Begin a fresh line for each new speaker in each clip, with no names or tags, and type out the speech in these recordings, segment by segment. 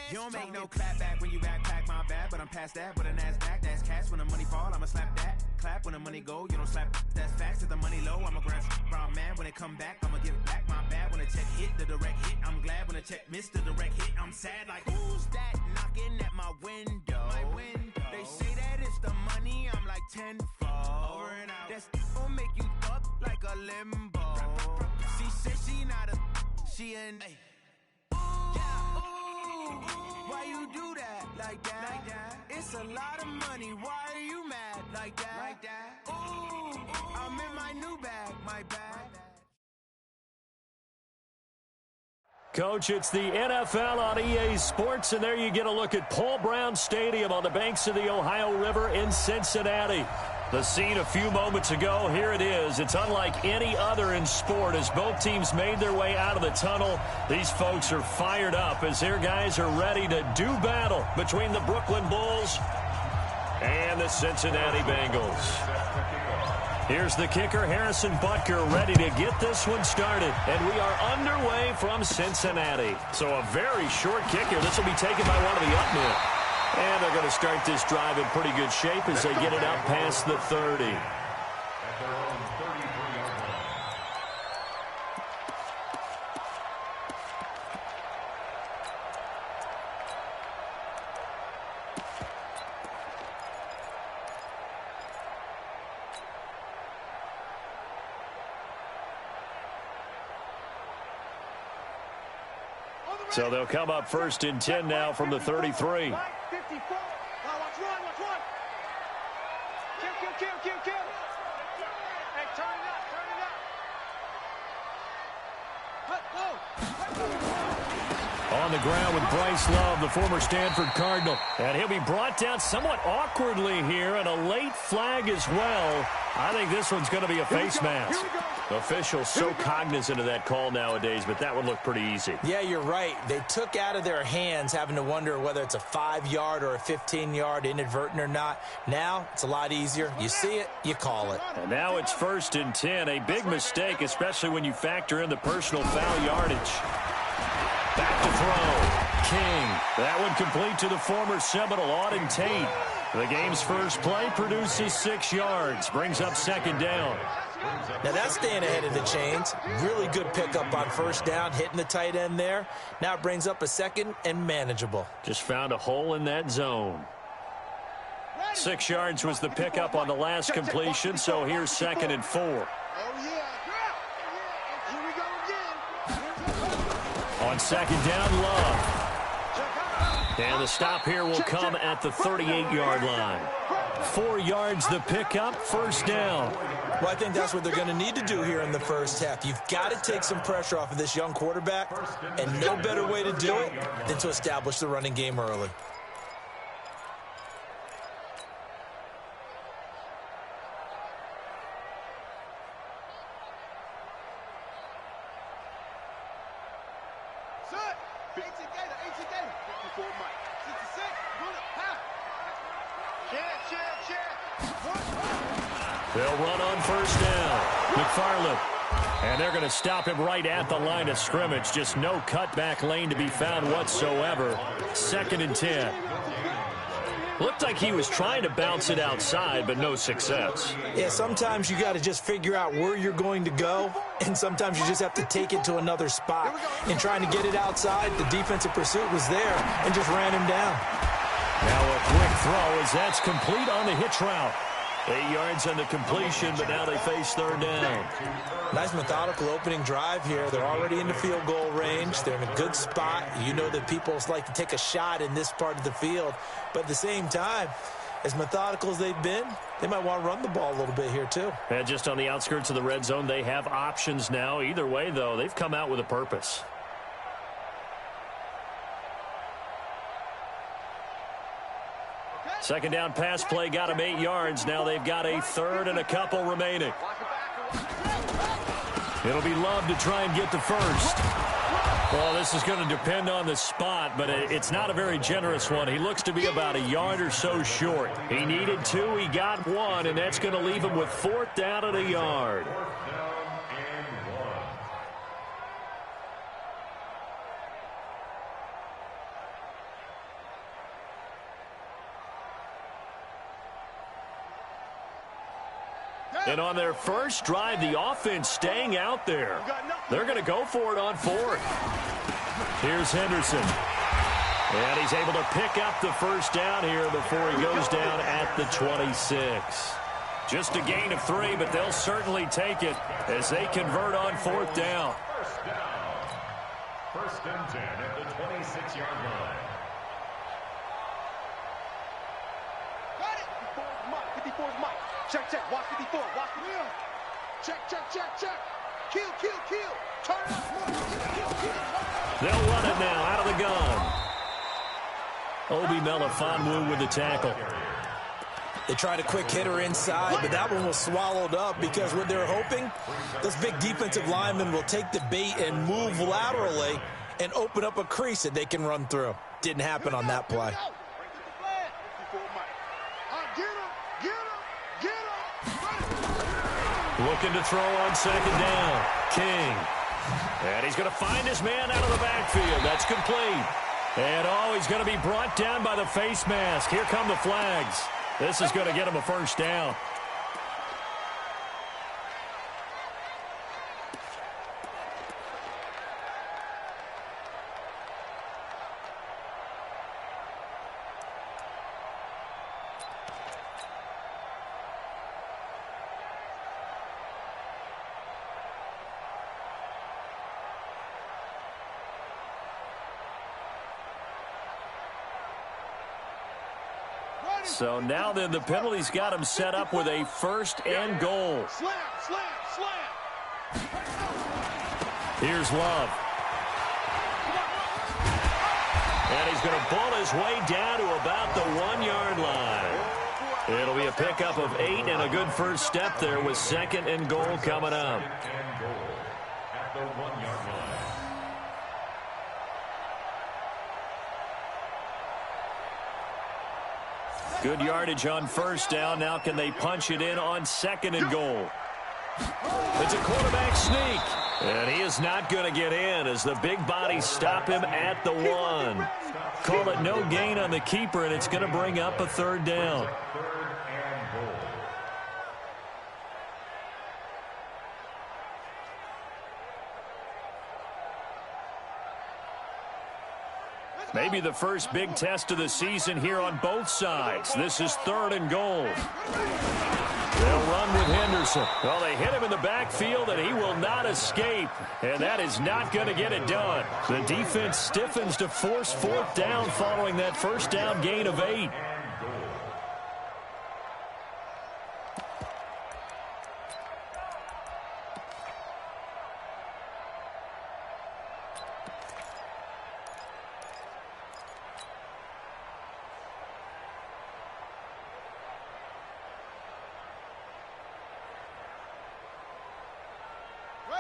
You don't make no clap back when you backpack, my bad, but I'm past that. But a NASDAQ, that's cash. When the money fall, I'ma slap that. Clap when the money go, you don't slap. That's facts. If the money low, I'ma grab brown man. When it come back, I'ma give back my bad. When the check hit, the direct hit, I'm glad. When the check missed the direct hit, I'm sad. Like, who's that knocking at my window? They say that it's the money, I'm like tenfold. Over and out. That's gon' make you up like a limbo. She said she not a, she an. Why you do that like that? It's a lot of money. Why are you mad like that? Ooh, I'm in my new bag, my bag.
Coach, it's the NFL on EA Sports, and there you get a look at Paul Brown Stadium on the banks of the Ohio River in Cincinnati. The scene a few moments ago, here it is. It's unlike any other in sport as both teams made their way out of the tunnel. These folks are fired up as their guys are ready to do battle between the Brooklyn Bulls and the Cincinnati Bengals. Here's the kicker, Harrison Butker, ready to get this one started. And we are underway from Cincinnati. So a very short kicker. This will be taken by one of the up men. And they're going to start this drive in pretty good shape as they get it up past the 30. So they'll come up first and 10 now from the 33.
54. Watch run. Kill. Hey, turn it up.
On the ground with Bryce Love, the former Stanford Cardinal. And he'll be brought down somewhat awkwardly here, and a late flag as well. I think this one's going to be a face mask. Officials so cognizant of that call nowadays, but that would look pretty easy.
Yeah, you're right. They took out of their hands having to wonder whether it's a 5-yard or a 15-yard, inadvertent or not. Now, it's a lot easier. You see it, you call it.
And now it's first and 10. A big mistake, especially when you factor in the personal foul yardage. Back to throw. King. That one complete to the former Seminole, Auden Tate. The game's first play produces 6 yards. Brings up second down.
Now that's staying ahead of the chains. Really good pickup on first down, hitting the tight end there. Now it brings up a second and manageable.
Just found a hole in that zone. 6 yards was the pickup on the last completion, so here's second and 4. On second down, Love. And the stop here will come at the 38-yard line. 4 yards the pickup, first down.
Well, I think that's what they're going to need to do here in the first half. You've got to take some pressure off of this young quarterback, and no better way to do it than to establish the running game early.
They'll run on first down. McFarland. And they're going to stop him right at the line of scrimmage. Just no cutback lane to be found whatsoever. Second and 10. Looked like he was trying to bounce it outside, but no success.
Yeah, sometimes you got to just figure out where you're going to go, and sometimes you just have to take it to another spot. In trying to get it outside, the defensive pursuit was there and just ran him down.
Now a quick throw as that's complete on the hitch route. 8 yards on the completion, but now they face third down.
Nice methodical opening drive here. They're already in the field goal range. They're in a good spot. You know that people like to take a shot in this part of the field. But at the same time, as methodical as they've been, they might want to run the ball a little bit here too.
And just on the outskirts of the red zone, they have options now. Either way, though, they've come out with a purpose. Second down pass play got them 8 yards. Now they've got a third and a couple remaining. It'll be Love to try and get the first. Well, this is going to depend on the spot, but it's not a very generous one. He looks to be about a yard or so short. He needed 2, he got 1, and that's going to leave him with fourth down and a yard. And on their first drive, the offense staying out there. They're going to go for it on fourth. Here's Henderson. And he's able to pick up the first down here before he goes down at the 26. Just a gain of 3, but they'll certainly take it as they convert on fourth down.
First and 10 at the 26-yard line.
Got it. 54's Mike. Check. Watch 54. Watch 54. Check. Kill. Turn it up. Kill.
They'll run it now out of the gun. Obi Melifonwu with the tackle.
They tried a quick hitter inside, but that one was swallowed up because what they're hoping, those big defensive linemen will take the bait and move laterally and open up a crease that they can run through. Didn't happen on that play.
Looking to throw on second down. King. And he's going to find his man out of the backfield. That's complete. And, he's going to be brought down by the face mask. Here come the flags. This is going to get him a first down. So now then the penalty's got him set up with a first and goal.
Slam.
Here's Love. And he's going to bull his way down to about the 1-yard line. It'll be a pickup of 8 and a good first step there with second and goal coming up.
At the 1-yard line.
Good yardage on first down. Now can they punch it in on second and goal? It's a quarterback sneak. And he is not going to get in as the big bodies stop him at the 1. Call it no gain on the keeper, and it's going to bring up a third down. Maybe the first big test of the season here on both sides. This is third and goal. They'll run with Henderson. Well, they hit him in the backfield, and he will not escape. And that is not going to get it done. The defense stiffens to force fourth down following that first down gain of 8.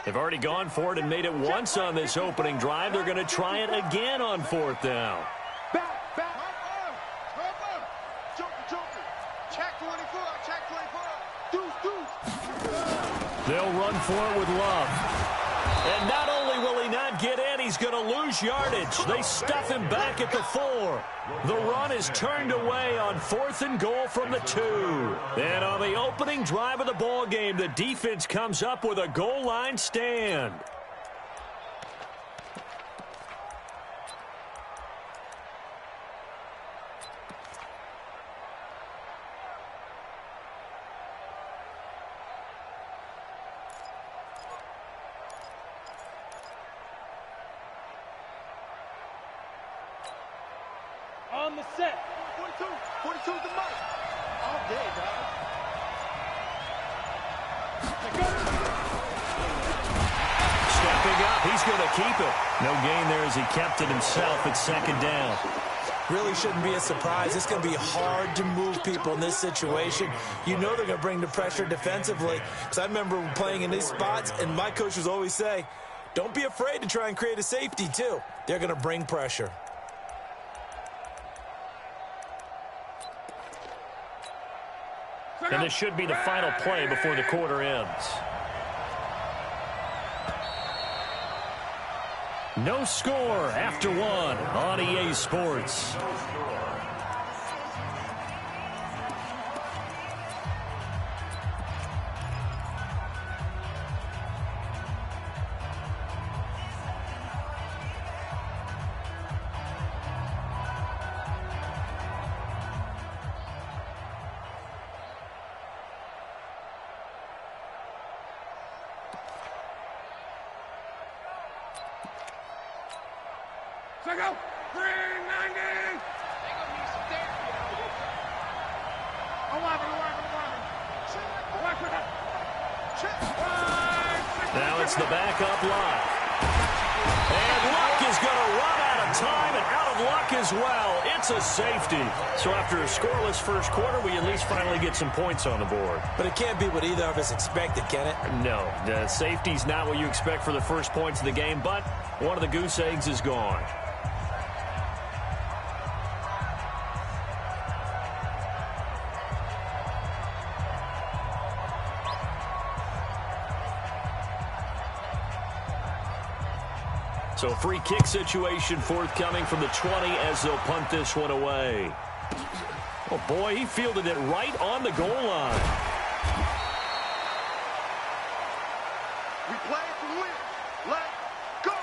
They've already gone for it and made it once on this opening drive. They're going to try it again on fourth down.
Back. Check 24. Deuce.
They'll run for it with Love. And not only will he not get in, he's going to lose yardage. They stuff him back at the 4. The run is turned away on fourth and goal from the 2. And on the opening drive of the ball game, the defense comes up with a goal line stand.
On the set. 42's the mark. All day, dog.
Stepping up, he's going to keep it. No gain there as he kept it himself at second down.
Really shouldn't be a surprise. It's going to be hard to move people in this situation. You know they're going to bring the pressure defensively. Because I remember playing in these spots, and my coaches always say, don't be afraid to try and create a safety, too. They're going to bring pressure.
And this should be the final play before the quarter ends. No score after 1 on EA Sports.
Check out. 390.
Now it's the backup line. And Luck is going to run out of time and out of luck as well. It's a safety. So after a scoreless first quarter, we at least finally get some points on the board.
But it can't be what either of us expected, can it?
No, the safety's not what you expect for the first points of the game, but one of the goose eggs is gone. So free kick situation forthcoming from the 20 as they'll punt this one away. Oh, boy, he fielded it right on the goal line.
We play to win. Let's go.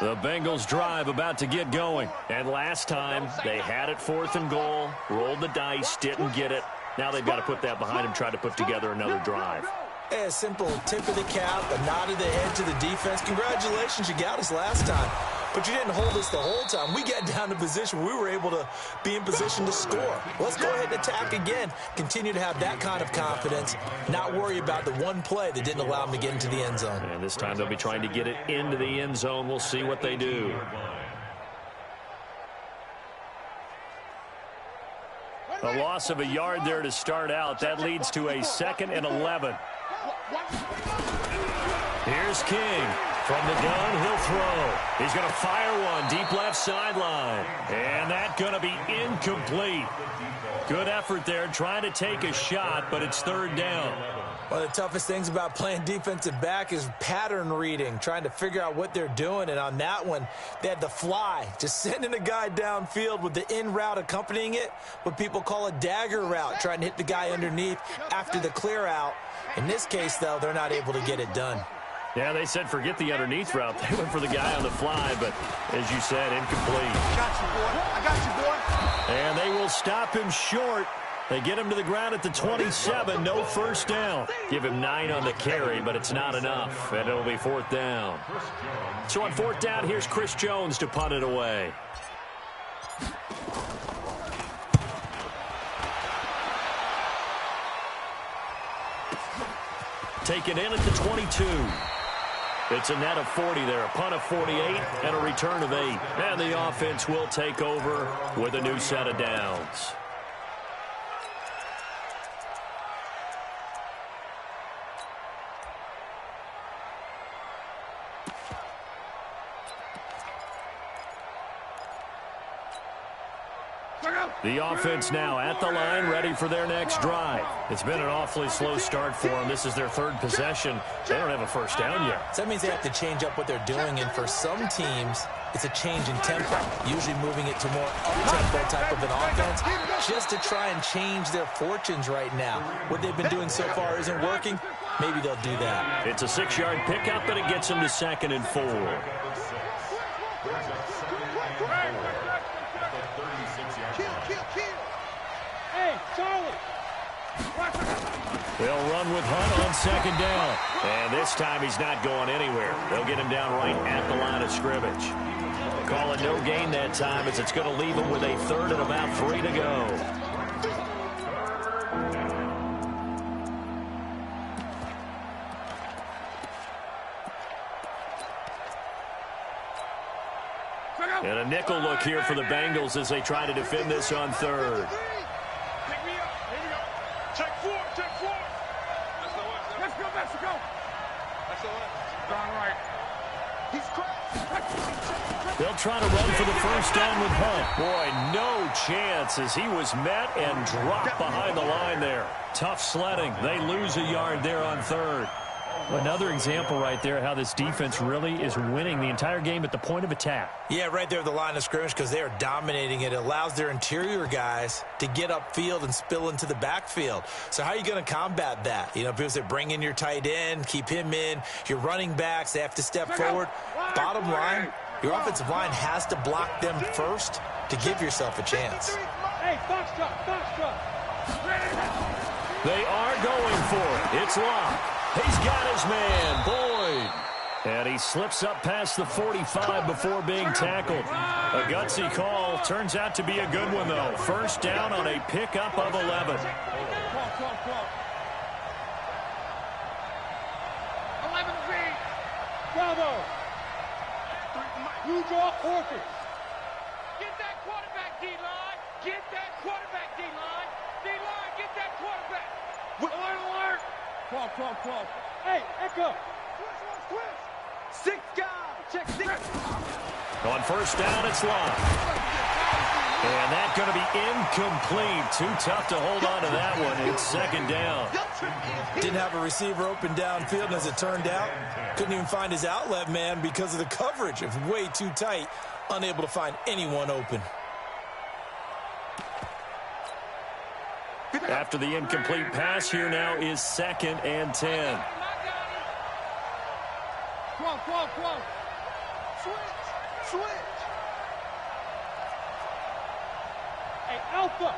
The Bengals drive about to get going. And last time, they had it 4th and goal, rolled the dice, didn't get it. Now they've got to put that behind them, try to put together another drive.
A simple tip of the cap, a nod of the head to the defense. Congratulations, you got us last time. But you didn't hold us the whole time. We got down to position where we were able to be in position to score. Let's go ahead and attack again. Continue to have that kind of confidence. Not worry about the one play that didn't allow them to get into the end zone.
And this time they'll be trying to get it into the end zone. We'll see what they do. A loss of a yard there to start out. That leads to a 2nd and 11. Here's King. From the gun, he'll throw. He's going to fire one deep left sideline. And that's going to be incomplete. Good effort there, trying to take a shot, but it's 3rd down.
One of the toughest things about playing defensive back is pattern reading, trying to figure out what they're doing. And on that one, they had the fly, just sending a guy downfield with the in route accompanying it, what people call a dagger route, trying to hit the guy underneath after the clear out. In this case, though, they're not able to get it done.
Yeah, they said forget the underneath route. They went for the guy on the fly, but as you said, incomplete.
Got you, boy. I got you, boy.
And they will stop him short. They get him to the ground at the 27. No first down. Give him 9 on the carry, but it's not enough. And it'll be 4th down. So on 4th down, here's Chris Jones to punt it away. Taken in at the 22. It's a net of 40 there, a punt of 48, and a return of 8. And the offense will take over with a new set of downs. The offense now at the line, ready for their next drive. It's been an awfully slow start for them. This is their 3rd possession. They don't have a first down yet.
So that means they have to change up what they're doing, and for some teams, it's a change in tempo, usually moving it to more up-tempo type of an offense, just to try and change their fortunes right now. What they've been doing so far isn't working. Maybe they'll do that.
It's a 6-yard pickup, but it gets them to 2nd and 4.
Hey, Charlie.
They'll run with Hunt on 2nd down. And this time he's not going anywhere. They'll get him down right at the line of scrimmage. Call it no gain that time as it's going to leave him with a 3rd and about 3 to go. And a nickel look here for the Bengals as they try to defend this on 3rd.
Pick me up. Here we go. Check 4. Check 4. Let's go, Mexico. That's all right. Gone right. He's cracked.
They'll try to run for the first down with Hunt. Boy, no chance as he was met and dropped behind the line there. Tough sledding. They lose a yard there on 3rd. Another example right there how this defense really is winning the entire game at the point of attack.
Yeah, right there at the line of scrimmage because they are dominating it. It allows their interior guys to get upfield and spill into the backfield. So how are you going to combat that? You know, people say bring in your tight end, keep him in. Your running backs, they have to step forward. Bottom line, Your offensive line has to block them first to give yourself a chance.
Hey, foxtrot.
They are going for it. It's Locke. He's got his man, Boyd. And he slips up past the 45 before being tackled. A gutsy call. Turns out to be a good one, though. First down on a pickup of 11.
11 feet. Bravo. You draw quarters. Get that quarterback, D-line. Get that quarterback, D-line. D-line, get that quarterback. Alert. 12. Hey, Echo. Twist. 6 guys. Check 6.
On first down, it's Locke. And that's going to be incomplete. Too tough to hold on to that one. It's second down.
Didn't have a receiver open downfield, and as it turned out, couldn't even find his outlet man because of the coverage. It was way too tight, unable to find anyone open.
After the incomplete pass, here now is 2nd and 10.
12. Switch. Hey, Alpha.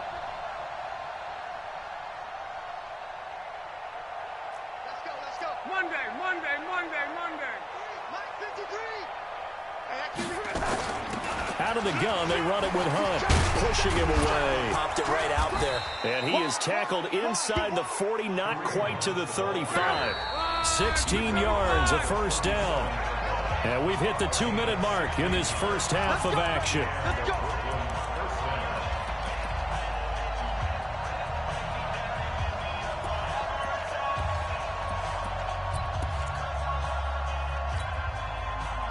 Let's go. Monday. Mike 53.
Out of the gun, they run it with Hunt, pushing him away.
Popped it right out there.
And he is tackled inside the 40, not quite to the 35. 16 yards, a first down. And we've hit the 2-minute mark in this first half of action.
Let's go.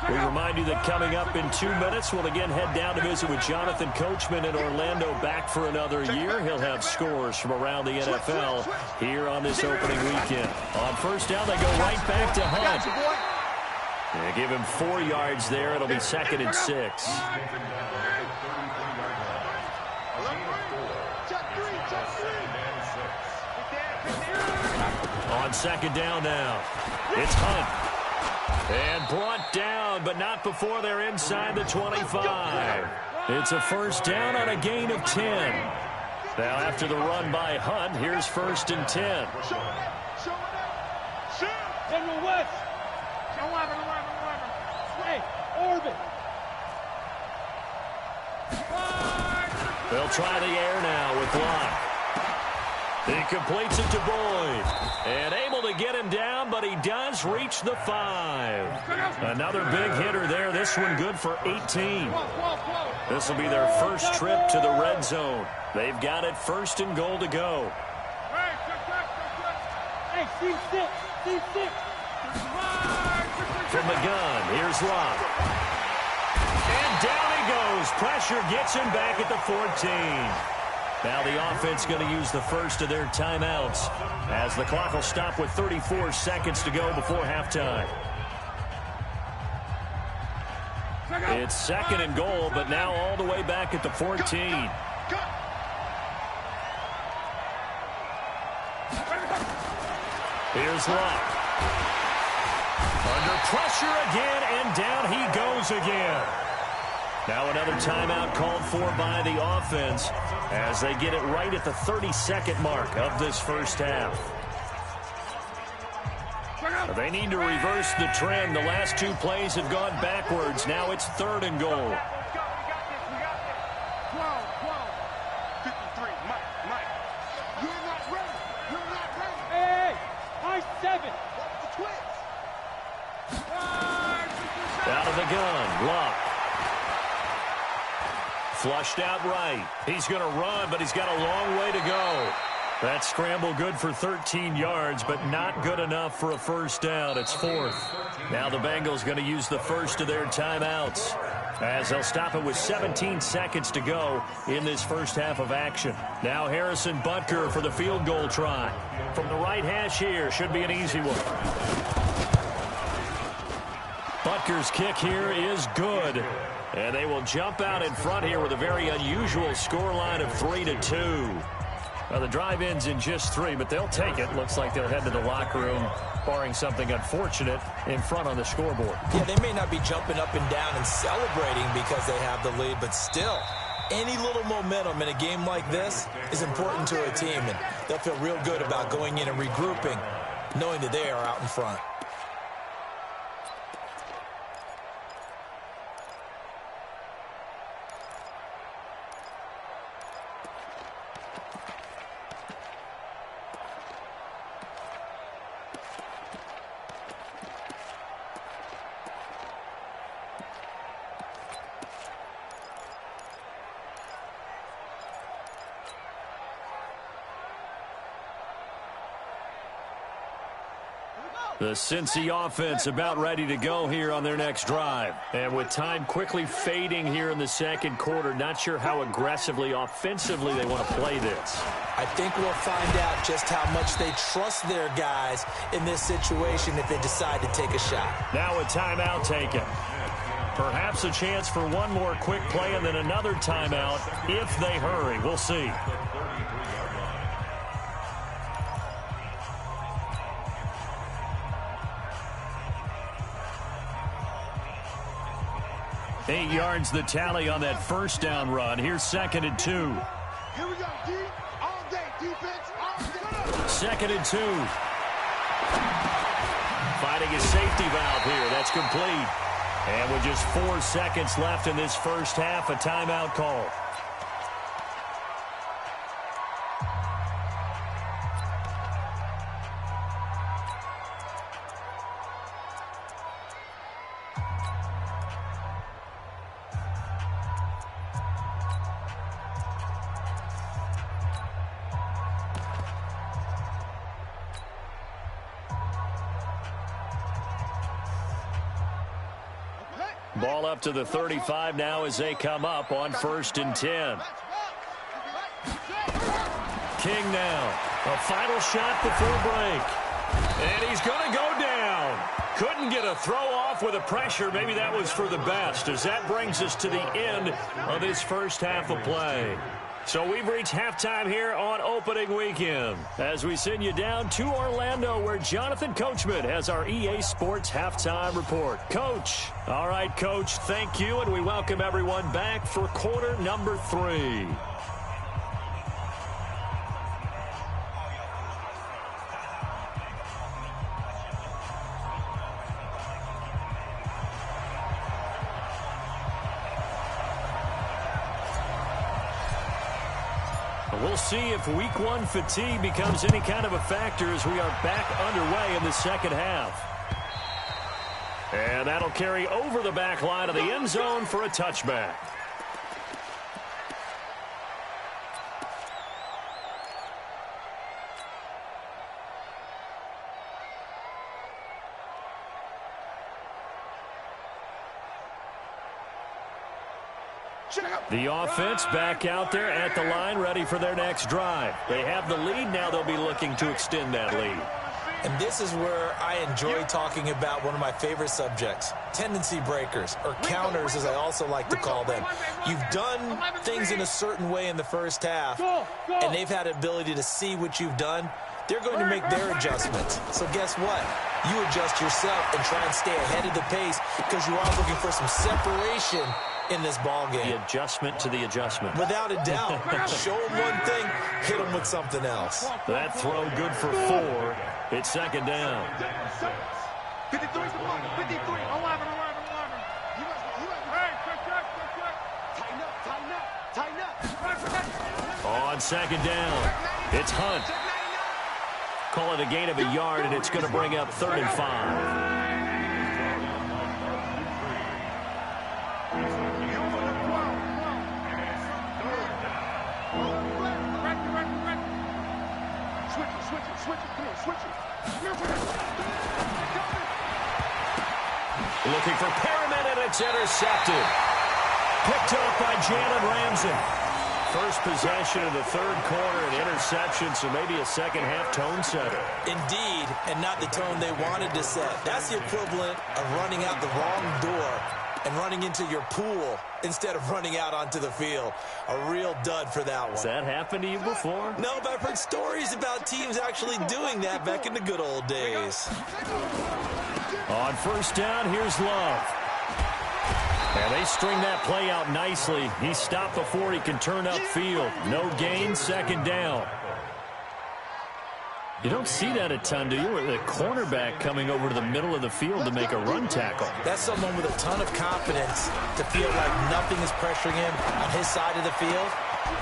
We remind you that coming up in 2 minutes, we'll again head down to visit with Jonathan Coachman in Orlando, back for another year. He'll have scores from around the NFL here on this opening weekend. On first down, they go right back to Hunt. They give him 4 yards there. It'll be 2nd and 6. On second down now, it's Hunt. And brought down, but not before they're inside the 25. It's a first down on a gain of 10. Now after the run by Hunt, here's 1st and 10.
General West. 11. Hey, Orbit.
They'll try the air now with Locke. He completes it to Boyd. And able to get him down, but he does reach the 5. Another big hitter there. This one good for 18. This will be their first trip to the red zone. They've got it 1st and goal to go.
Hey, C6.
From the gun, here's Locke. And down he goes. Pressure gets him back at the 14. Now the offense going to use the first of their timeouts as the clock will stop with 34 seconds to go before halftime. It's 2nd and goal, but now all the way back at the 14. Here's Locke. Under pressure again, and down he goes again. Now another timeout called for by the offense as they get it right at the 32nd mark of this first half. They need to reverse the trend. The last 2 plays have gone backwards. Now it's 3rd and goal.
We got this. 53. Mike. You're not ready. Hey, high 7. That's the twins.
Out of the gun, Locke. Flushed out right. He's going to run, but he's got a long way to go. That scramble good for 13 yards, but not good enough for a first down. It's 4th. Now the Bengals going to use the first of their timeouts as they'll stop it with 17 seconds to go in this first half of action. Now Harrison Butker for the field goal try. From the right hash here, should be an easy one. Butker's kick here is good. And they will jump out in front here with a very unusual scoreline of 3-2. Well, the drive ends in just 3, but they'll take it. Looks like they'll head to the locker room, barring something unfortunate in front on the scoreboard.
Yeah, they may not be jumping up and down and celebrating because they have the lead, but still, any little momentum in a game like this is important to a team, and they'll feel real good about going in and regrouping, knowing that they are out in front.
The Cincy offense about ready to go here on their next drive. And with time quickly fading here in the second quarter, not sure how aggressively, offensively they want to play this.
I think we'll find out just how much they trust their guys in this situation if they decide to take a shot.
Now a timeout taken. Perhaps a chance for one more quick play and then another timeout if they hurry. We'll see. Eight yards the tally on that first down run. Here's 2nd and 2.
Here we go, D. All day, defense, all day.
2nd and 2. Finding a safety valve here. That's complete. And with just 4 seconds left in this first half, a timeout call. Ball up to the 35 now as they come up on 1st and 10. King now. A final shot before break. And he's going to go down. Couldn't get a throw off with the pressure. Maybe that was for the best, as that brings us to the end of this first half of play. So we've reached halftime here on opening weekend as we send you down to Orlando, where Jonathan Coachman has our EA Sports halftime report. Coach. All right, Coach, thank you, and we welcome everyone back for quarter number 3. We'll see if week 1 fatigue becomes any kind of a factor as we are back underway in the second half. And that'll carry over the back line of the end zone for a touchback. The offense back out there at the line, ready for their next drive. They have the lead. Now they'll be looking to extend that lead.
And this is where I enjoy talking about one of my favorite subjects, tendency breakers, or counters, as I also like to call them. You've done things in a certain way in the first half, and they've had the ability to see what you've done. They're going to make their adjustments. So guess what? You adjust yourself and try and stay ahead of the pace, because you are looking for some separation in this ball game.
The adjustment to the adjustment.
Without a doubt. Show them one thing, hit them with something else.
That throw good for 4. It's 2nd down.
53 to 53. 11. Hey, check. Tighten up.
On 2nd down, it's Hunt. Call it a gain of a yard, and it's going to bring up 3rd and 5. Looking for Perriman, and it's intercepted. Picked up by Jalen Ramsey. First possession of the 3rd quarter, an interception, so maybe a second-half tone setter.
Indeed, and not the tone they wanted to set. That's the equivalent of running out the wrong door and running into your pool instead of running out onto the field. A real dud for that one.
Has that happened to you before?
No, but I've heard stories about teams actually doing that back in the good old days.
On first down, here's Love. And they string that play out nicely. He stopped before he can turn upfield. No gain, second down. You don't see that a ton, do you? With a cornerback coming over to the middle of the field to make a run tackle.
That's someone with a ton of confidence to feel like nothing is pressuring him on his side of the field.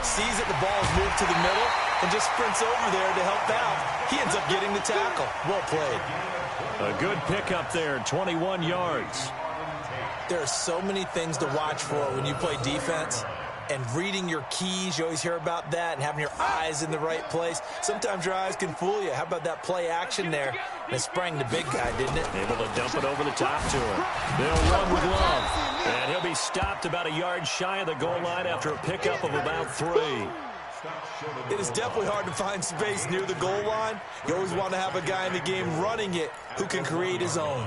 Sees that the ball is moved to the middle and just sprints over there to help out. He ends up getting the tackle. Well played.
A good pickup there, 21 yards.
There are so many things to watch for when you play defense. And reading your keys, you always hear about that, and having your eyes in the right place. Sometimes your eyes can fool you. How about that play action there? And it sprang the big guy, didn't it?
Able to dump it over the top to him. They'll run with Love. And he'll be stopped about a yard shy of the goal line after a pickup of about 3.
It is definitely hard to find space near the goal line. You always want to have a guy in the game running it who can create his own.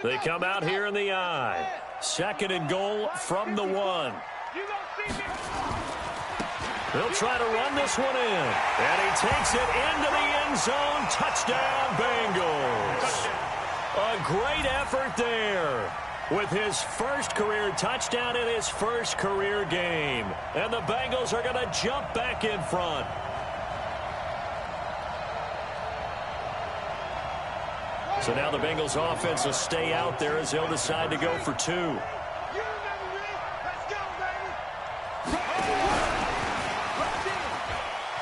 They come out here in the eye. Second and goal from the 1. They'll try to run this one in. And he takes it into the end zone. Touchdown, Bengals. A great effort there with his first career touchdown in his first career game. And the Bengals are going to jump back in front. So now the Bengals offense will stay out there as they'll decide to go for 2.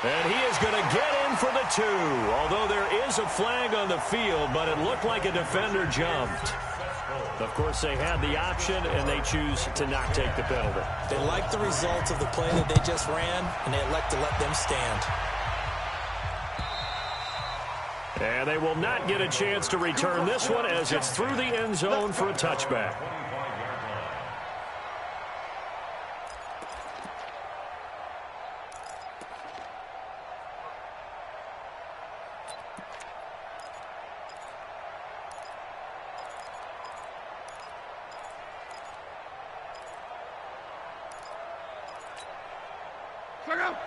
And he is going to get in for the 2. Although there is a flag on the field, but it looked like a defender jumped. Of course, they had the option, and they choose to not take the penalty.
They like the results of the play that they just ran, and they elect to let them stand.
And they will not get a chance to return this one as it's through the end zone for a touchback.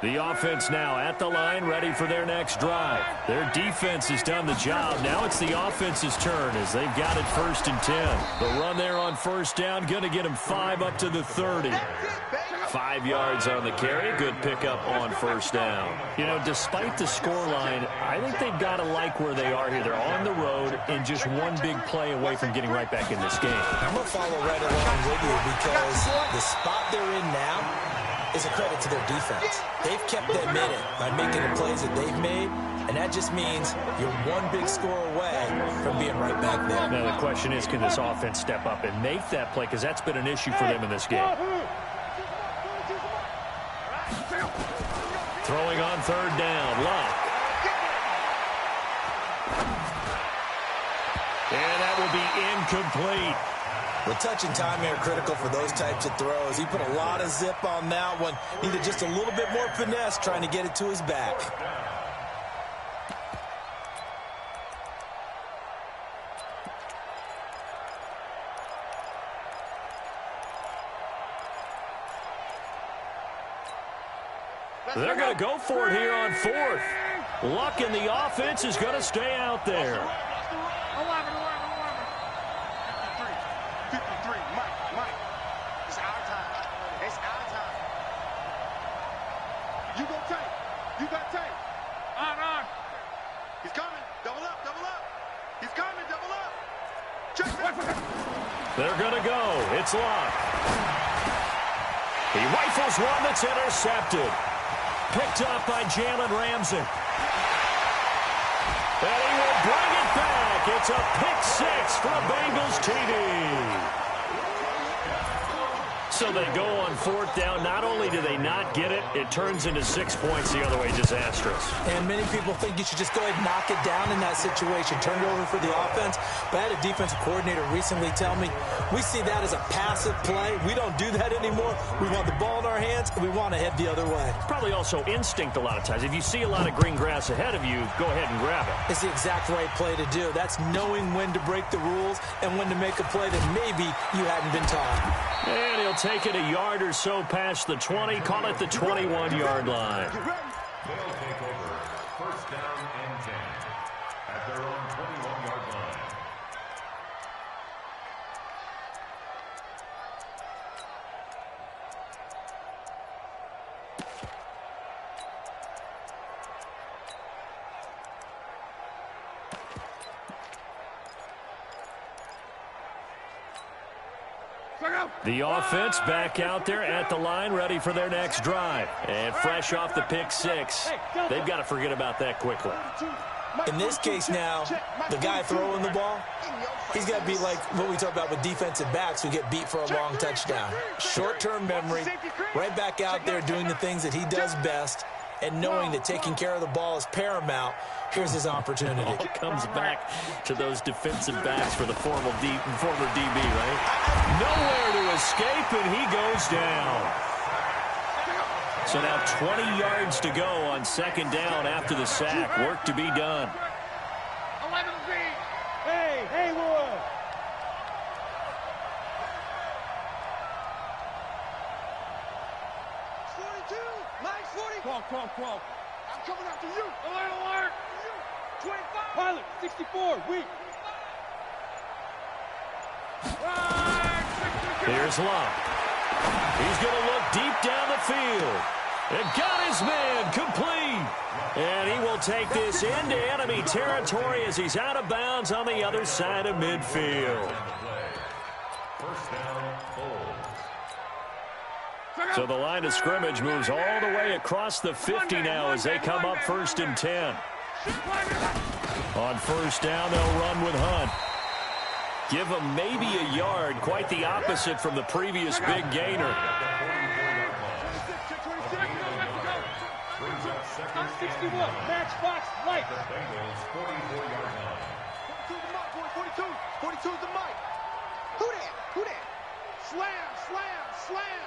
The offense now at the line, ready for their next drive. Their defense has done the job. Now it's the offense's turn as they've got it 1st and 10. The run there on first down, going to get him 5 up to the 30. 5 yards on the carry. Good pickup on first down. You know, despite the scoreline, I think they've got to like where they are here. They're on the road and just one big play away from getting right back in this game.
I'm going to follow right along with you because the spot they're in now is a credit to their defense. They've kept them in it by making the plays that they've made, and that just means you're one big score away from being right back there.
Now the question is, can this offense step up and make that play? Because that's been an issue for them in this game. Throwing on third down, Love. And that will be incomplete.
The touch and time are critical for those types of throws. He put a lot of zip on that one. Needed just a little bit more finesse trying to get it to his back.
They're going to go for it here on 4th. Luck in the offense is going to stay out there. They're going to go. It's Locke. He rifles one that's intercepted. Picked up by Jalen Ramsey. And he will bring it back. It's a pick 6 for a Bengals TD. So they go on 4th down. Not only do they not get it, it turns into 6 points the other way. Disastrous.
And many people think you should just go ahead and knock it down in that situation, turn it over for the offense. But I had a defensive coordinator recently tell me, we see that as a passive play. We don't do that anymore. We want the ball in our hands, and we want to head the other way.
Probably also instinct a lot of times. If you see a lot of green grass ahead of you, go ahead and grab it.
It's the exact right play to do. That's knowing when to break the rules and when to make a play that maybe you hadn't been taught.
And he'll take it a yard or so past the 20, call it the 21-yard line.
They'll take over first down and 10 at their own 21-yard line.
The offense back out there at the line, ready for their next drive. And fresh off the pick six, they've got to forget about that quickly.
In this case now, the guy throwing the ball, he's got to be like what we talk about with defensive backs who get beat for a long touchdown. Short-term memory, right back out there doing the things that he does best, and knowing that taking care of the ball is paramount. Here's his opportunity.
All comes back to those defensive backs for the former DB, right? Nowhere to escape, and he goes down. So now 20 yards to go on second down after the sack. Work to be done.
11Z. Hey, boy. Crawl. I'm coming after you. Alert. 25. Pilot, 64, weak.
Here's Love. He's going to look deep down the field. And got his man complete. And he will take this into enemy territory as he's out of bounds on the other side of midfield.
First down, Bulls.
So the line of scrimmage moves all the way across the 50 now as they come up 1st and 10. On first down, they'll run with Hunt. Give him maybe a yard, quite the opposite from the previous big gainer.
61, match box, light.
The Bengals 44-yard line.
42 is the mic. Who that? Slam.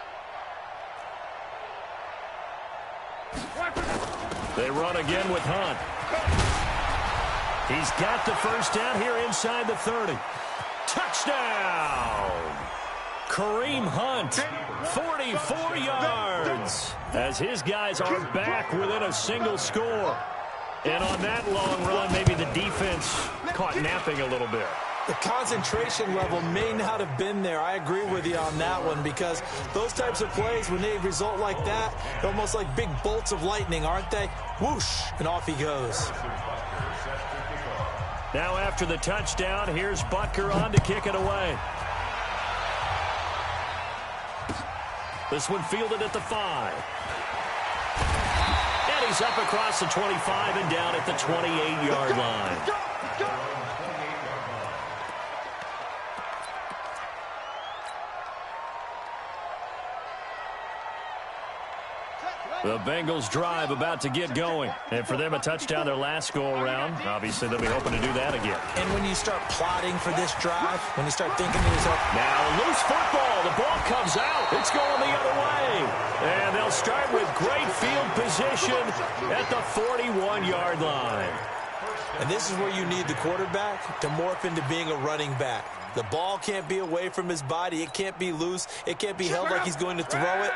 They run again with Hunt. He's got the first down here inside the 30. Touchdown! Kareem Hunt, 44 yards, as his guys are back within a single score. And on that long run, maybe the defense caught napping a little bit.
The concentration level may not have been there. I agree with you on that one, because those types of plays, when they result like that, they're almost like big bolts of lightning, aren't they? Whoosh, and off he goes.
Now after the touchdown, here's Butker on to kick it away. This one fielded at the 5. And he's up across the 25 and down at the 28-yard line. The Bengals drive about to get going. And for them, a touchdown their last go-around. Obviously, they'll be hoping to do that again.
And when you start plotting for this drive, when you start thinking to yourself,
now loose football. The ball comes out. It's going the other way. And they'll start with great field position at the 41-yard line.
And this is where you need the quarterback to morph into being a running back. The ball can't be away from his body. It can't be loose. It can't be held like he's going to throw it.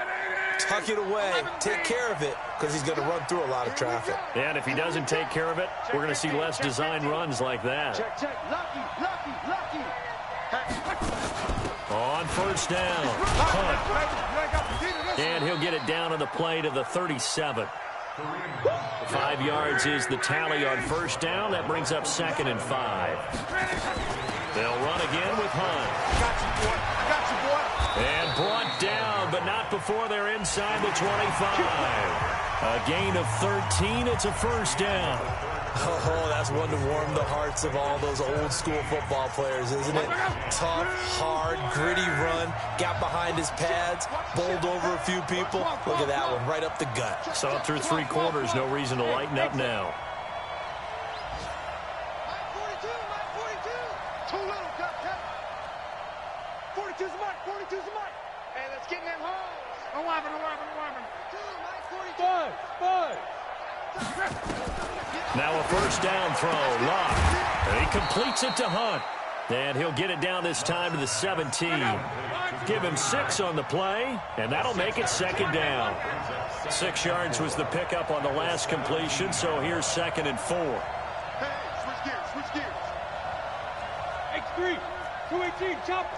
Tuck it away. Take care of it, because he's going to run through a lot of traffic.
And if he doesn't take care of it, we're going to see less design runs like that.
Lucky.
On first down, Hunt. And he'll get it down on the play to the 37. 5 yards is the tally on first down. That brings up 2nd and 5. They'll run again with Hunt.
Got you, boy.
And brought down, but not before they're inside the 25. A gain of 13. It's a first down.
Oh, that's one to warm the hearts of all those old school football players, isn't it? Tough, hard, gritty run, got behind his pads, bowled over a few people. Look at that one, right up the gut.
So up through 3 quarters, no reason to lighten up now.
Too little, cut. 42's the mark, 42's the mark. Hey, let's get in them holes. 11. 5.
Now a first down throw, Locke. And he completes it to Hunt. And he'll get it down this time to the 17. Give him 6 on the play, and that'll make it 2nd down. 6 yards was the pickup on the last completion, so here's 2nd and 4.
Hey, switch gears. X3, 218, chopper.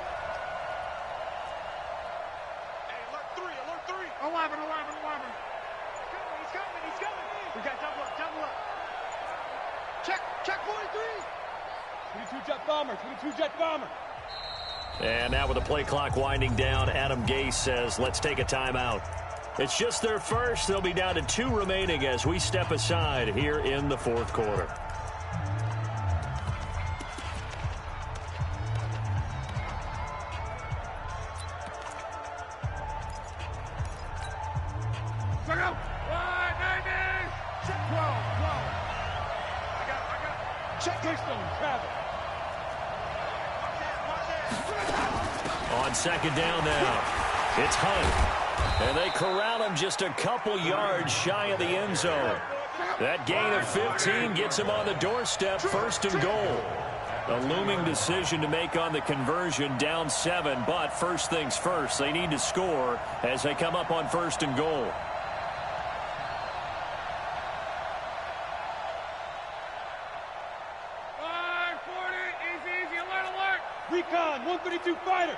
Hey, alert 3. 11. He's coming. We got double up. Check 43. 22 jet bomber.
And now with the play clock winding down, Adam Gase says, let's take a timeout. It's just their first. They'll be down to 2 remaining as we step aside here in the 4th quarter. On 2nd down now, it's Hunt. And they corral him just a couple yards shy of the end zone. That gain of 15 gets him on the doorstep, 1st and goal. A looming decision to make on the conversion, down 7, but first things first, they need to score as they come up on 1st and goal.
Recon, 132 fighter.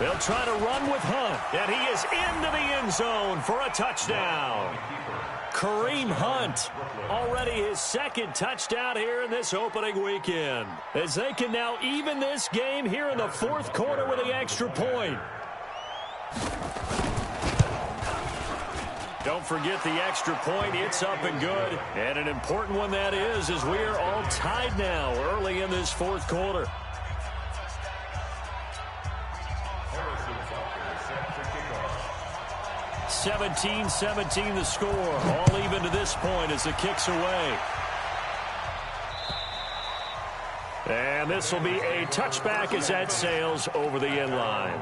They'll try to run with Hunt, and he is into the end zone for a touchdown. Kareem Hunt, already his 2nd touchdown here in this opening weekend, as they can now even this game here in the 4th quarter with the extra point. Don't forget the extra point. It's up and good. And an important one that is, as we are all tied now early in this 4th quarter. 17-17 the score. All even to this point as the kick's away. And this will be a touchback as that sails over the end line.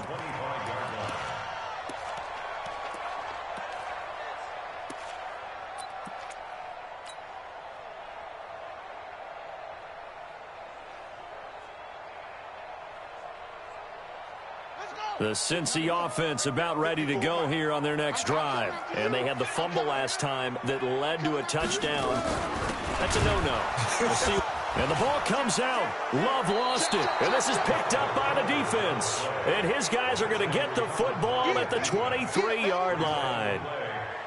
The Cincy offense about ready to go here on their next drive. And they had the fumble last time that led to a touchdown. That's a no-no. We'll see. And the ball comes out. Love lost it. And this is picked up by the defense. And his guys are going to get the football at the 23-yard line.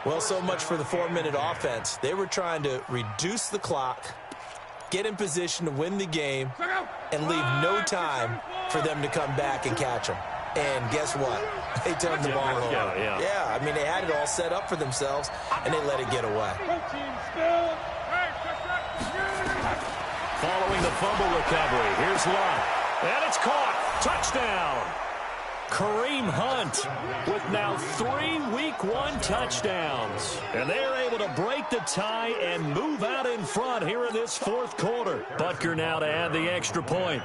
Well, so much for the 4-minute offense. They were trying to reduce the clock, get in position to win the game, and leave no time for them to come back and catch them. And guess what? They turned the ball over. Yeah, I mean, they had it all set up for themselves, and they let it get away.
Following the fumble recovery, here's Locke. And it's caught. Touchdown. Kareem Hunt with now 3 Week 1 touchdowns. And they are able to break the tie and move out in front here in this 4th quarter. Butker now to add the extra point.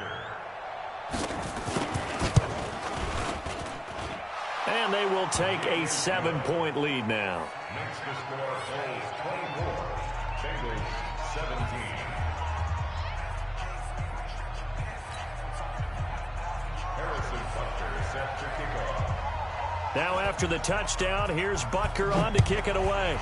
And they will take a 7-point lead now.
Makes the score Bulls 24, Bengals 17. Harrison Butker set to kick off.
Now after the touchdown, here's Butker on to kick it away.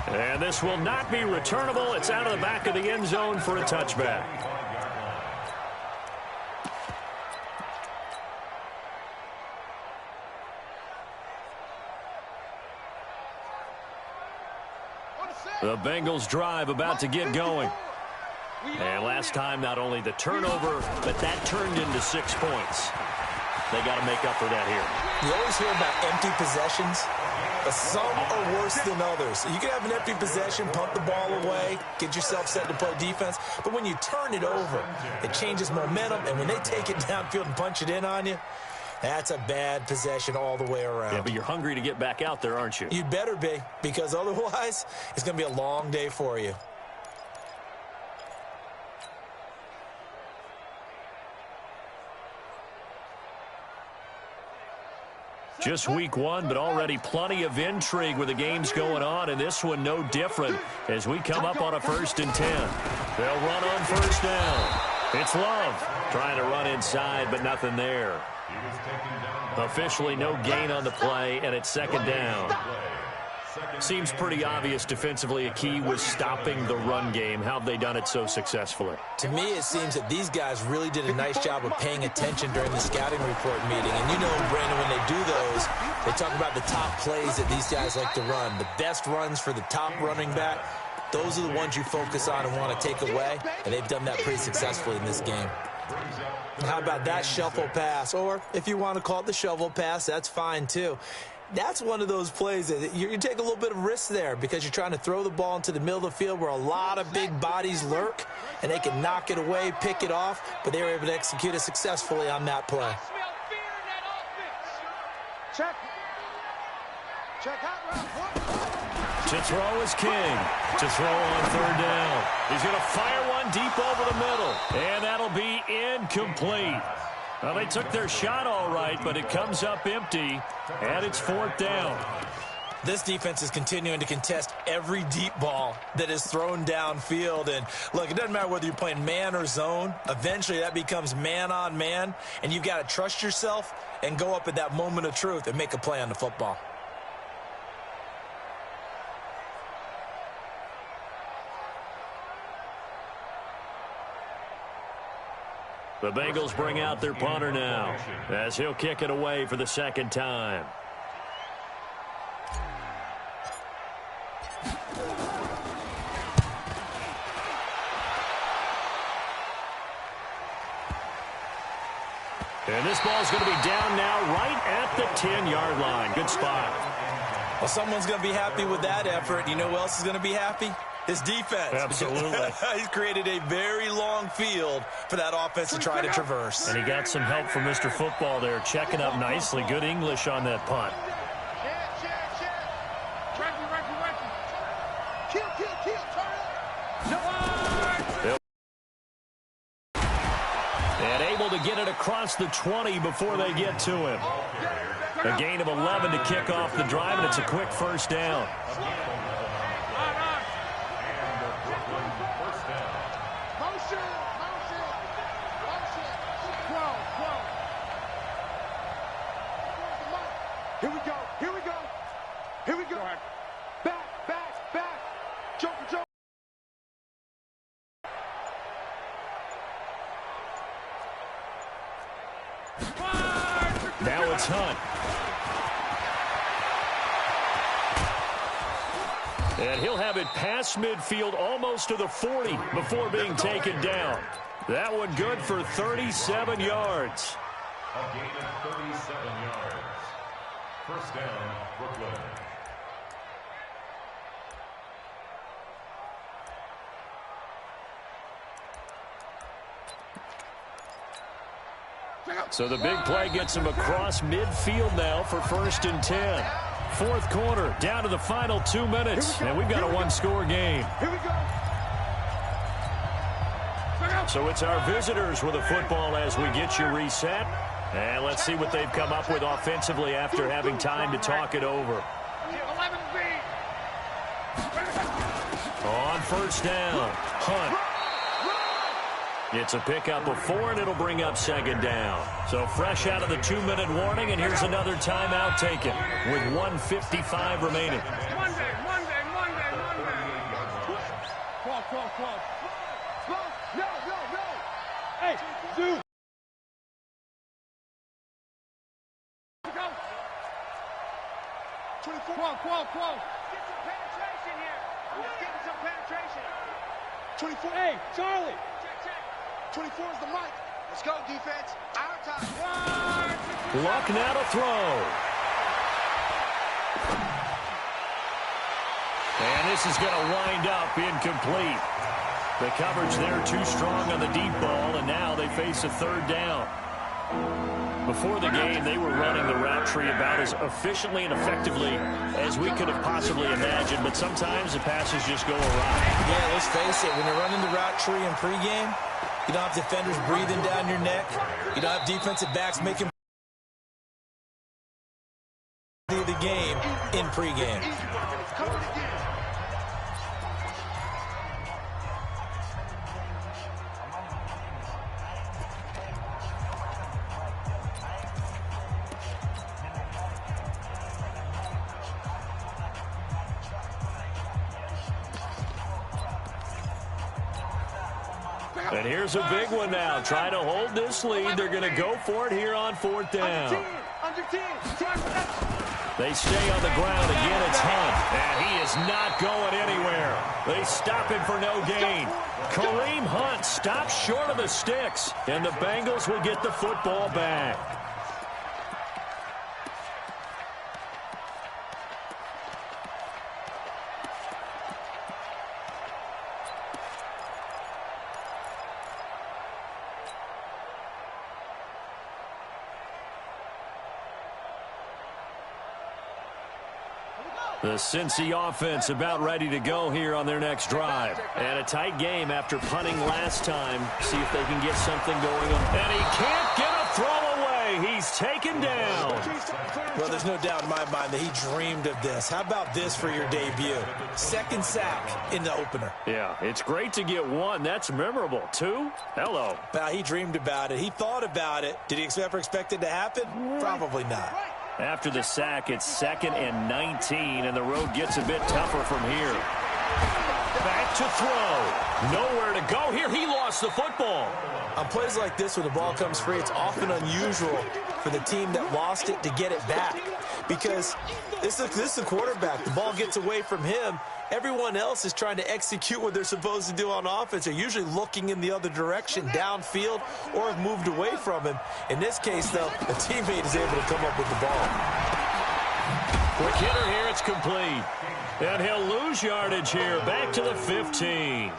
And this will not be returnable. It's out of the back of the end zone for a touchback. The Bengals drive about to get going. And last time, not only the turnover, but that turned into 6 points. They got to make up for that here.
You always hear about empty possessions, but some are worse than others. You can have an empty possession, punt the ball away, get yourself set to play defense, but when you turn it over, it changes momentum, and when they take it downfield and punch it in on you, that's a bad possession all the way around.
Yeah, but you're hungry to get back out there, aren't you?
You'd better be, because otherwise, it's going to be a long day for you.
Just week one, but already plenty of intrigue with the games going on, and this one no different as we come up on a 1st and 10. They'll run on 1st down. It's Love trying to run inside, but nothing there. Officially no gain on the play, and it's 2nd down. Seems pretty obvious defensively a key was stopping the run game. How have they done it so successfully?
To me, it seems that these guys really did a nice job of paying attention during the scouting report meeting. And you know, Brandon, when they do those, they talk about the top plays that these guys like to run. The best runs for the top running back, those are the ones you focus on and want to take away. And they've done that pretty successfully in this game. How about that shuffle pass? Or if you want to call it the shovel pass, that's fine too. That's one of those plays that you take a little bit of risk there because you're trying to throw the ball into the middle of the field where a lot of big bodies lurk, and they can knock it away, pick it off, but they were able to execute it successfully on that play.
Check. Check out round one.
To throw is King. To throw on 3rd down. He's going to fire one deep over the middle, and that'll be incomplete. Well, they took their shot all right, but it comes up empty, and it's 4th down.
This defense is continuing to contest every deep ball that is thrown downfield. And, look, it doesn't matter whether you're playing man or zone. Eventually, that becomes man-on-man, and you've got to trust yourself and go up at that moment of truth and make a play on the football.
The Bengals bring out their punter now as he'll kick it away for the 2nd time. And this ball's going to be down now right at the 10-yard line. Good spot.
Well, someone's going to be happy with that effort. You know who else is going to be happy? His defense.
Absolutely.
He's created a very long field for that offense to try to traverse.
And he got some help from Mr. Football there, checking up nicely. Good English on that punt. And able to get it across the 20 before they get to him. A gain of 11 to kick off the drive, and it's a quick 1st down.
Here we go. Here we go. Here we go. Back. Joker.
Now it's Hunt. And he'll have it past midfield almost to the 40 before being taken down. That one good for 37 yards.
A gain of 37 yards. 1st down, Brooklyn.
So the big play gets him across midfield now for 1st and 10. 4th quarter, down to the final 2 minutes, and we've got a 1-score game.
Here we go.
So it's our visitors with the football as we get you reset. And let's see what they've come up with offensively after having time to talk it over. On 1st down, Hunt. It's a pickup of 4, and it'll bring up 2nd down. So fresh out of the 2-minute warning, and here's another timeout taken with 1:55 remaining.
Monday. 12. No. Hey, dude. Go. 24. 12. Get some penetration here. Let's get some penetration. 24. Hey, Charlie. Check. 24 is the mic. Let's go, defense. Our time.
Luck now to throw. And this is going to wind up incomplete. The coverage there too strong on the deep ball, and now they face a third down. Before the game, they were running the route tree about as efficiently and effectively as we could have possibly imagined, but sometimes the passes just go awry.
Yeah, let's face it, when you're running the route tree in pregame, you don't have defenders breathing down your neck. You don't have defensive backs making the game in pregame.
And here's a big one now. Trying to hold this lead. They're going to go for it here on fourth down. They stay on the ground. Again, it's Hunt. And he is not going anywhere. They stop him for no gain. Kareem Hunt stops short of the sticks. And the Bengals will get the football back. The Cincy offense about ready to go here on their next drive. And a tight game after punting last time. See if they can get something going on. And he can't get a throw away. He's taken down.
Well, there's no doubt in my mind that he dreamed of this. How about this for your debut? Second sack in the opener.
Yeah, it's great to get one. That's memorable. Two? Hello.
Well, he dreamed about it. He thought about it. Did he ever expect it to happen? Probably not.
After the sack, it's 2nd and 19, and the road gets a bit tougher from here. Back to throw. Nowhere to go here. He lost the football.
On plays like this, when the ball comes free, it's often unusual for the team that lost it to get it back. Because this is the quarterback. The ball gets away from him. Everyone else is trying to execute what they're supposed to do on offense. They're usually looking in the other direction, downfield, or have moved away from him. In this case, though, a teammate is able to come up with the ball.
Quick hitter here, it's complete. And he'll lose yardage here, back to the 15.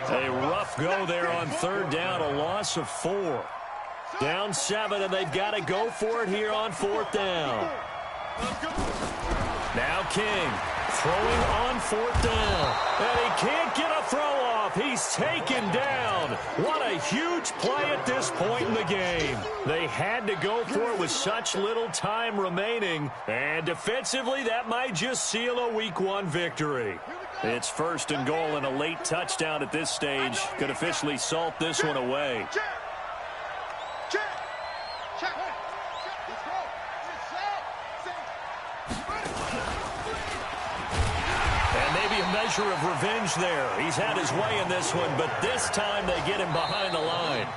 A rough go there on third down, a loss of 4. Down 7, and they've got to go for it here on fourth down. Now King. Throwing on fourth down. And he can't get a throw off. He's taken down. What a huge play at this point in the game. They had to go for it with such little time remaining. And defensively, that might just seal a Week 1 victory. It's 1st and goal, and a late touchdown at this stage could officially salt this one away. Measure of revenge there. He's had his way in this one, but this time they get him behind the line.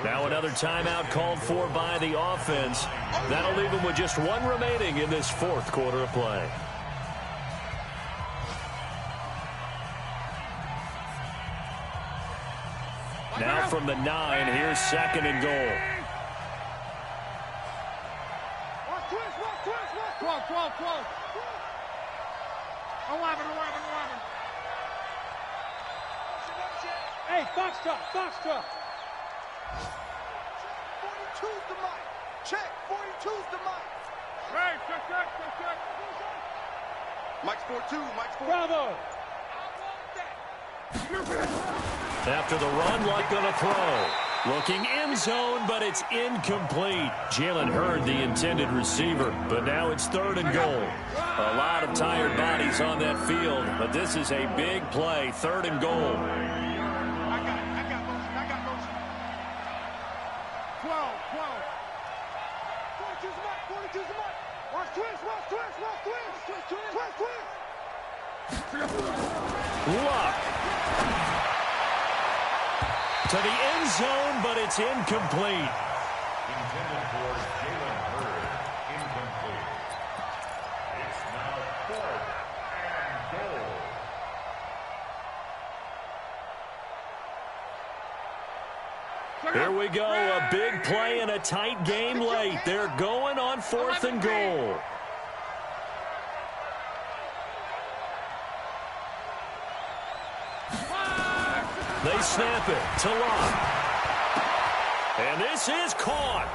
Now another timeout called for by the offense. That'll leave him with just 1 remaining in this 4th quarter of play. Now from the 9, here's 2nd and goal.
12. 11. Hey, Foxtrot. 42's the mic. Check. 42's the mic. Hey, check. Mike's 4-2. Bravo.
After the run, Luck gonna throw. Looking end zone, but it's incomplete. Jalen Hurd, the intended receiver, but now it's 3rd and goal. A lot of tired bodies on that field, but this is a big play, 3rd and goal.
I got motion. 12. 42's the mic. Watch twist.
Luck. To the end zone, but it's incomplete.
Intended for Jalen Hurd, incomplete. It's now 4th and goal.
Here we go, a big play and a tight game late. They're going on 4th and goal. They snap it to Locke. And this is caught.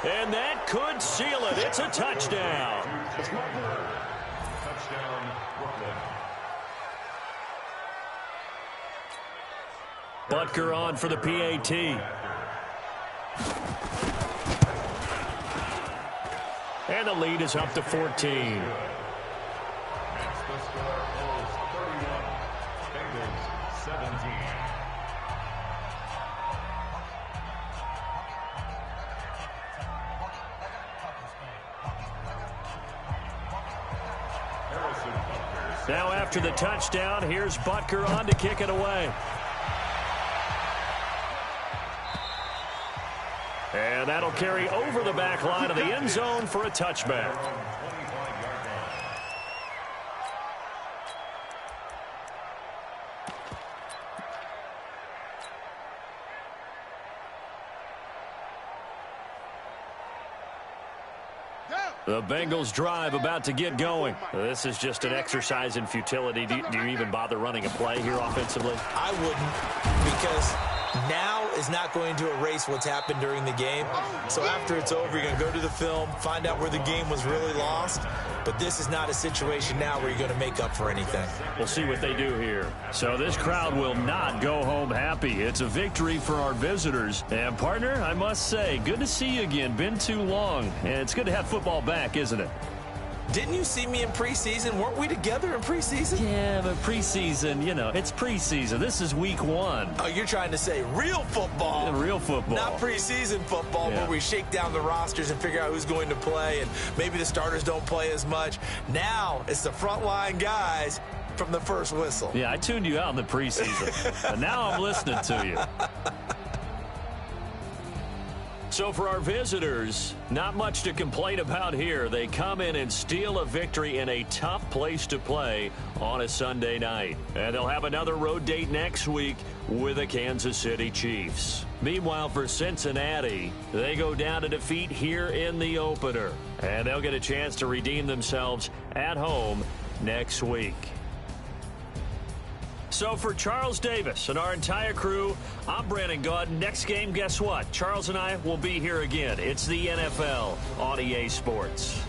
And that could seal it. It's a touchdown.
Touchdown, Brooklyn.
Butker on for the PAT. And the lead is up to 14.
Next, the score is 31. Bengals 17.
Now after the touchdown, here's Butker on to kick it away. And that'll carry over the back line of the end zone for a touchback. The Bengals drive about to get going. This is just an exercise in futility. Do you even bother running a play here offensively?
I wouldn't, because now is not going to erase what's happened during the game. So after it's over, you're going to go to the film, find out where the game was really lost. But this is not a situation now where you're going to make up for anything.
We'll see what they do here. So this crowd will not go home happy. It's a victory for our visitors. And, partner, I must say, good to see you again. Been too long. And it's good to have football back, isn't it?
Didn't you see me in preseason? Weren't we together in preseason?
Yeah, but preseason, you know, it's preseason. This is week 1.
Oh, you're trying to say real football.
Yeah, real football.
Not preseason football where we shake down the rosters and figure out who's going to play, and maybe the starters don't play as much. Now it's the frontline guys from the first whistle.
Yeah, I tuned you out in the preseason, and now I'm listening to you. So for our visitors, not much to complain about here. They come in and steal a victory in a tough place to play on a Sunday night. And they'll have another road date next week with the Kansas City Chiefs. Meanwhile, for Cincinnati, they go down to defeat here in the opener. And they'll get a chance to redeem themselves at home next week. So for Charles Davis and our entire crew, I'm Brandon Gaud. Next game, guess what? Charles and I will be here again. It's the NFL on EA Sports.